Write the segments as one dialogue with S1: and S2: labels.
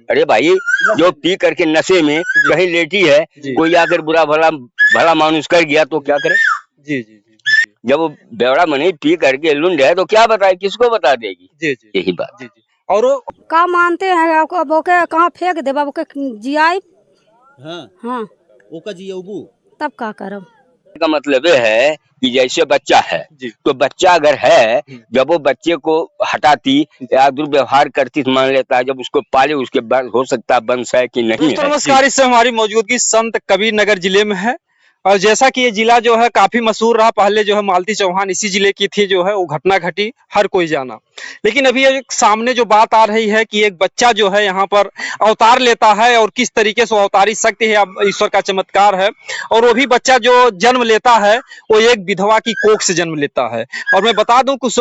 S1: अरे भाई, जो पी करके नशे में कहीं लेटी है, कोई आकर बुरा भला भला मानुस कर गया तो क्या करे?
S2: जी जी जी
S1: जब वो बेवड़ा मनी पी करके लुंड है तो क्या बताए, किसको बता देगी?
S2: जी जी
S1: यही बात।
S2: जी जी। और वो
S3: का मानते हैं आपको बोके कहाँ फेंक दे बाबू के जियाई।
S2: हाँ
S3: हाँ
S2: ओका जी उबू
S3: तब का करब।
S1: का मतलब ये है कि जैसे बच्चा है
S2: जी
S1: तो बच्चा अगर है, जब वो बच्चे को हटाती या दुर्व्यवहार करती तो मान लेता है, जब उसको पाले उसके बाद हो सकता है वंश है कि नहीं
S2: दोस्तों
S1: है।
S2: नमस्कार, इस समय हमारी मौजूदगी संत कबीर नगर जिले में है और जैसा कि ये जिला जो है काफी मशहूर रहा, पहले जो है मालती चौहान इसी जिले की थी, जो है वो घटना घटी हर कोई जाना। लेकिन अभी एक सामने जो बात आ रही है कि एक बच्चा जो है यहाँ पर अवतार लेता है और किस तरीके से वो अवतारी शक्ति है, अब ईश्वर का चमत्कार है। और वो भी बच्चा जो जन्म लेता है वो एक विधवा की कोख से जन्म लेता है। और मैं बता दूं कुछ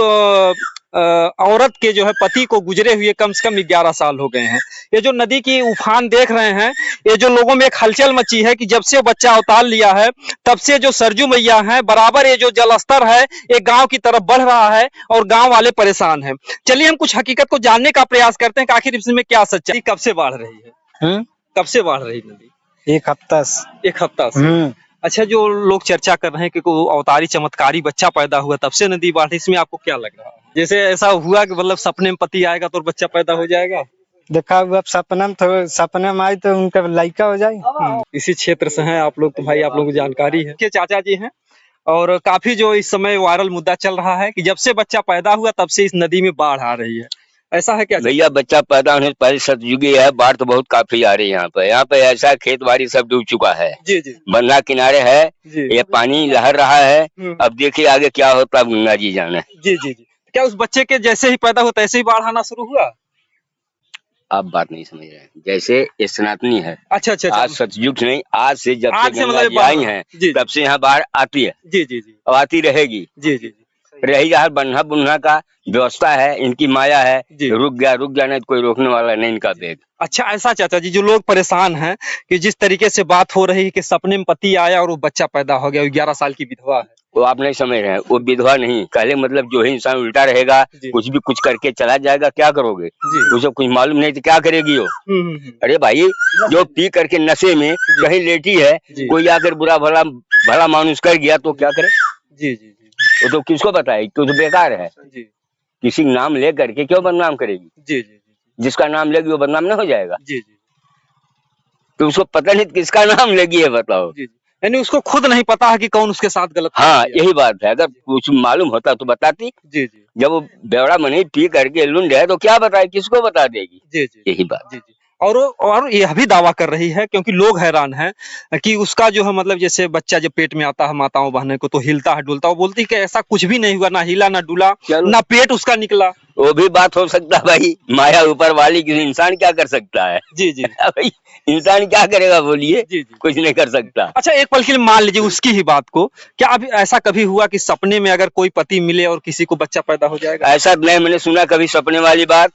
S2: औरत के जो है पति को गुजरे हुए कम से कम 11 साल हो गए हैं। ये जो नदी की उफान देख रहे हैं, ये जो लोगों में एक हलचल मची है कि जब से वो बच्चा अवतार लिया है तब से जो सरजू मैया है बराबर ये जो जलस्तर है एक गांव की तरफ बढ़ रहा है और गांव वाले परेशान हैं। चलिए हम कुछ हकीकत को जानने का प्रयास करते हैं कि आखिर इसमें क्या सच्चाई। कब से बढ़ रही है? कब से बढ़ रही नदी?
S4: एक हफ्ता से।
S2: एक हफ्ता से। अच्छा, जो लोग चर्चा कर रहे हैं कि कोई अवतारी चमत्कारी बच्चा पैदा हुआ तब से नदी बढ़ रही, इसमें आपको क्या लग रहा है? जैसे ऐसा हुआ कि मतलब सपने में पति आएगा तो बच्चा पैदा हो जाएगा?
S4: देखा अब सपना में आई तो उनका लड़का हो जाए।
S2: इसी क्षेत्र से हैं आप लोग तो भाई आप लोगों को जानकारी है। के चाचा जी हैं और काफी जो इस समय वायरल मुद्दा चल रहा है कि जब से बच्चा पैदा हुआ तब से इस नदी में बाढ़ आ रही है, ऐसा है क्या?
S1: भैया, बच्चा पैदा होने से पहले सतयुगी है, बाढ़ तो बहुत काफी आ रही है यहाँ पे ऐसा खेत बाड़ी सब डूब चुका है।
S2: जी जी
S1: बंधा किनारे है,
S2: जी
S1: ये पानी लहर रहा है। अब देखिए आगे क्या होता है, गंगा जी जाने।
S2: जी जी जी। क्या उस बच्चे के जैसे ही पैदा होता ऐसे ही बाढ़ आना शुरू हुआ?
S1: आप बात नहीं समझ रहे हैं। जैसे ये सनातनी है,
S2: अच्छा अच्छा
S1: आज सतयुग नहीं, आज से जब
S2: आज
S1: से
S2: से
S1: गंगा
S2: मतलब
S1: जी आई हैं तब से यहाँ बाढ़ आती है।
S2: जी जी जी
S1: अब आती रहेगी।
S2: जी जी
S1: रही जहाँ बन्हा बुन्हा का व्यवस्था है, इनकी माया है।
S2: जी।
S1: रुक गया नहीं तो कोई रोकने वाला नहीं इनका बेग।
S2: अच्छा, ऐसा चाचा जी जो लोग परेशान हैं कि जिस तरीके से बात हो रही है कि सपने में पति आया और वो बच्चा पैदा हो गया, 11 साल की विधवा है।
S1: वो आप नहीं समझ रहे हैं, वो विधवा नहीं, पहले मतलब जो है इंसान उल्टा रहेगा, कुछ भी कुछ करके चला जाएगा, क्या करोगे? उसे कुछ मालूम नहीं तो क्या करेगी वो? अरे भाई, जो पी करके नशे में कहीं लेटी है, कोई आकर बुरा भला भला मानुस कर गया तो क्या करे?
S2: जी जी जी
S1: वो तो किसको बताए, तो बेकार है।
S2: जी
S1: किसी नाम ले करके क्यों बदनाम करेगी?
S2: जी जी
S1: जिसका नाम लेगी वो बदनाम नहीं हो जाएगा?
S2: जी जी
S1: तो उसको पता नहीं किसका नाम लेगी है, बताओ।
S2: जी। यानी उसको खुद नहीं पता है कि कौन उसके साथ गलत कर
S1: हाँ,
S2: दिया।
S1: यही बात है। अगर कुछ मालूम होता तो बताती।
S2: जी जी
S1: जब वो बेवड़ा मनी पी करके लुंड है तो क्या बताए, किसको बता देगी?
S2: जी जी
S1: यही बात।
S2: जी जी। और यह भी दावा कर रही है क्योंकि लोग हैरान हैं कि उसका जो है मतलब जैसे बच्चा जब पेट में आता है माताओं बहने को तो हिलता है डुलता, वो बोलती है कि ऐसा कुछ भी नहीं हुआ, ना हिला ना डुला ना पेट उसका निकला।
S1: वो भी बात हो सकता है भाई, माया ऊपर वाली की, इंसान क्या कर सकता है?
S2: जी जी
S1: भाई इंसान क्या करेगा बोलिए?
S2: जी जी
S1: कुछ नहीं कर सकता।
S2: अच्छा, एक पल के लिए मान लीजिए उसकी ही बात को, क्या अभी ऐसा कभी हुआ कि सपने में अगर कोई पति मिले और किसी को बच्चा पैदा हो जाएगा?
S1: ऐसा नहीं मैंने सुना कभी सपने वाली बात।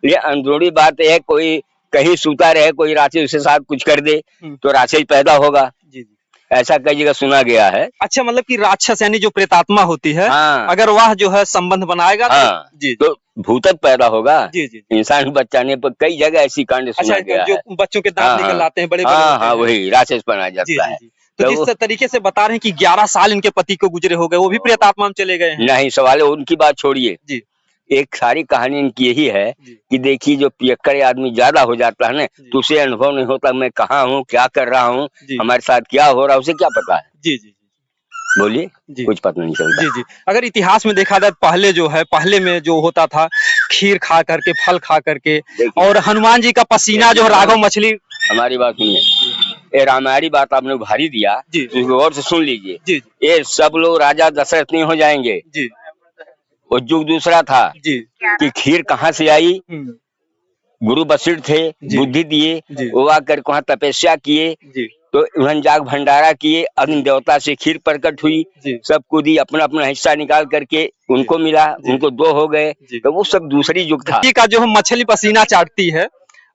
S1: ये अंदरूनी बात है, कोई कहीं सूता रहे, कोई राशि उसके साथ कुछ कर दे तो राशि पैदा होगा,
S2: जी जी।
S1: ऐसा कई जगह सुना गया है।
S2: अच्छा, मतलब कि राक्षस यानी जो प्रेतात्मा होती है,
S1: हाँ।
S2: अगर वह जो है संबंध बनाएगा
S1: हाँ।
S2: जी
S1: तो भूतक पैदा होगा।
S2: जी जी।
S1: इंसान बचाने पर कई जगह ऐसी कांड सुना गया है।
S2: जो बच्चों के दांत निकल आते हैं बड़े बड़े।
S1: हाँ, वही राक्षस बना जाता है।
S2: तो जिस तरीके से बता रहे हैं कि 11 साल इनके पति को गुजरे हो गए, वो भी प्रेतात्मा में चले गए हैं?
S1: नहीं, सवाल है उनकी बात छोड़िए
S2: जी।
S1: एक सारी कहानी इनकी यही है कि देखिए जो पियक्कड़ आदमी ज्यादा हो जाता है ना तो उसे अनुभव नहीं होता मैं कहाँ हूँ, क्या कर रहा हूँ, हमारे साथ क्या हो रहा है, उसे क्या पता है?
S2: जी जी
S1: बोलिए, कुछ पता नहीं चलता।
S2: जी जी। अगर इतिहास में देखा जाए पहले जो है, पहले में जो होता था खीर खा करके, फल खा करके, और हनुमान जी का पसीना जो राघव मछली।
S1: हमारी बात सुनिए, ये रामायणी बात आपने भारी दिया, गौर से सुन लीजिए। ये सब लोग राजा दशरथ नहीं हो जाएंगे। वो युग दूसरा था कि खीर कहाँ से आई, गुरु वशिष्ठ थे, बुद्धि दिए, वो आकर वहाँ तपस्या किए, तो उन्होंने जाग भंडारा किए, अग्नि देवता से खीर प्रकट हुई, सब को दी, अपना अपना हिस्सा निकाल करके उनको मिला, उनको 2 हो गए, तो वो सब दूसरी युग था।
S2: का जो मछली पसीना चाटती है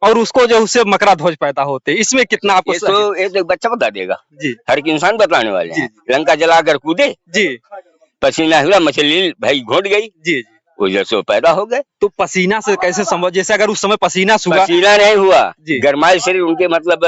S2: और उसको जो उससे मकरा ध्वज पैदा होते हैं, इसमें कितना आपको?
S1: तो एक बच्चा बता देगा
S2: जी,
S1: हर एक इंसान बताने वाले हैं। लंका जला कर कूदे जी, पसीना हुआ, मछली भाई घोट गई जी, उधर से वो पैदा हो गए।
S2: तो पसीना से कैसे संभव, जैसे अगर उस समय पसीना सूखा।
S1: पसीना नहीं हुआ,
S2: जी।
S1: गरमाइल शरीर उनके मतलब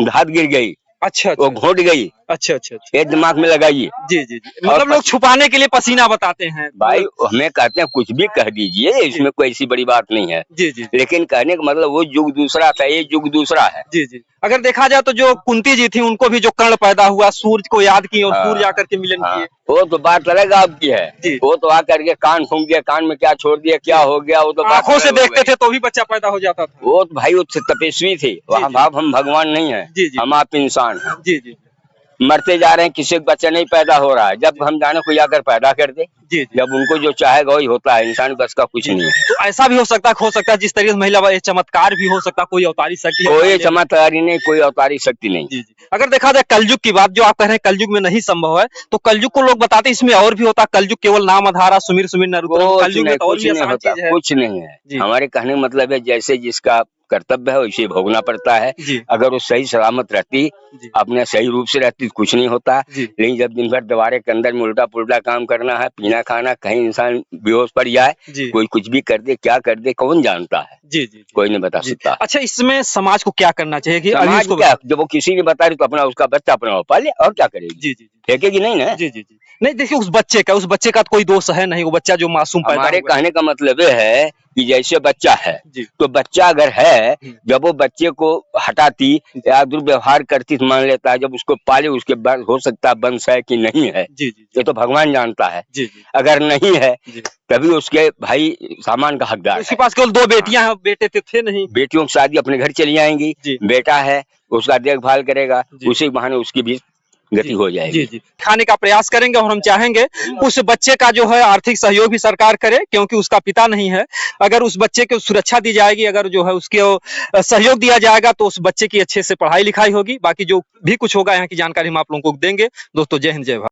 S1: धात गिर गई,
S2: अच्छा
S1: वो
S2: अच्छा
S1: घोट गई।
S2: अच्छा अच्छा अच्छा।
S1: ये दिमाग में लगाइए।
S2: जी जी जी, मतलब लोग छुपाने के लिए पसीना बताते हैं
S1: भाई हमें कहते हैं कुछ भी कह दीजिए, इसमें कोई ऐसी बड़ी बात नहीं है।
S2: जी जी
S1: लेकिन कहने का मतलब वो युग दूसरा था, ये युग दूसरा है।
S2: जी जी। अगर देखा जाए तो जो कुंती जी थी उनको भी जो कर्ण पैदा हुआ, सूर्य को याद किए और
S1: हाँ,
S2: सूर्य आकर के मिलन
S1: हाँ,
S2: किए।
S1: वो तो बात अलग आपकी है।
S2: जी।
S1: वो तो आकर के कान फूंक दिया, कान में क्या छोड़ दिया, क्या हो गया, वो तो बात
S2: आंखों से
S1: अलग हो
S2: देखते
S1: गई।
S2: थे तो भी बच्चा पैदा हो जाता था।
S1: वो तो भाई वो तपस्वी थे, वहाँ
S2: जी।
S1: बाप हम भगवान नहीं है,
S2: जी, जी।
S1: हम आप इंसान हैं।
S2: जी जी
S1: मरते जा रहे हैं, किसी का बच्चा नहीं पैदा हो रहा है, जब हम जाने कोई आकर पैदा कर दे,
S2: जी जी।
S1: जब उनको जो चाहेगा वही होता है, इंसान बस का कुछ नहीं है।
S2: तो ऐसा भी हो सकता है जिस तरीके से महिला ये चमत्कार भी हो सकता है, कोई अवतारी शक्ति
S1: कोई चमत्कारी नहीं, कोई अवतारी शक्ति नहीं।
S2: जी जी। अगर देखा जाए कलयुग की बात, जो आप कह रहे हैं कलयुग में नहीं संभव है, तो कलयुग को लोग बताते हैं इसमें और भी होता है, कलयुग केवल नाम आधारा सुमिर सुमिर नरुतरम, कलयुग में तो और भी आसान चीज है।
S1: कुछ नहीं है।
S2: जी।
S1: हमारे कहने का मतलब है जैसे जिसका कर्तव्य है वैसे भोगना पड़ता है।
S2: जी।
S1: अगर वो सही सलामत रहती,
S2: जी।
S1: अपने सही रूप से रहती, कुछ नहीं होता।
S2: जी।
S1: लेकिन जब दिन भर दीवारे के अंदर में उल्टा पुल्टा काम करना है, पीना खाना, कहीं इंसान बेहोश पड़ जाए,
S2: जी।
S1: कोई कुछ भी कर दे, क्या कर दे, कौन जानता है,
S2: जी जी जी।
S1: कोई नहीं बता
S2: जी।
S1: सकता।
S2: अच्छा, इसमें समाज को क्या करना चाहिए कि अभी
S1: समाज
S2: उसको
S1: क्या, जब वो किसी ने बता रही तो अपना उसका बच्चा अपना वो पाले, और क्या करेगी,
S2: जी जी जी
S1: फेंकेगी नहीं ना।
S2: जी जी जी। नहीं देखिए, उस बच्चे का तो कोई दोष है नहीं, वो बच्चा जो मासूम पैदा
S1: हमारे
S2: हुआ है।
S1: कहने का मतलब ये है कि जैसे बच्चा है,
S2: जी।
S1: तो बच्चा अगर है, जब वो बच्चे को हटाती या दुर्व्यवहार करती तो मान लेता है, जब उसको पाले उसके बाद हो सकता है वंश है कि नहीं है,
S2: जी जी
S1: ये तो भगवान जानता है।
S2: जी जी
S1: अगर नहीं है
S2: जी।
S1: तभी उसके भाई सामान का हकदार
S2: उसके
S1: है।
S2: पास केवल 2 बेटियां हैं, बेटे थे नहीं।
S1: बेटियों की शादी अपने घर चली जाएंगी,
S2: जी।
S1: बेटा है उसका देखभाल करेगा,
S2: जी।
S1: उसी बहाने उसकी भी गति हो जाएगी।
S2: जी जी। खाने का प्रयास करेंगे और हम चाहेंगे उस बच्चे का जो है आर्थिक सहयोग भी सरकार करे, क्योंकि उसका पिता नहीं है। अगर उस बच्चे को सुरक्षा दी जाएगी, अगर जो है उसके सहयोग दिया जाएगा, तो उस बच्चे की अच्छे से पढ़ाई लिखाई होगी। बाकी जो भी कुछ होगा यहाँ की जानकारी हम आप लोगों को देंगे। दोस्तों, जय हिंद, जय भारत।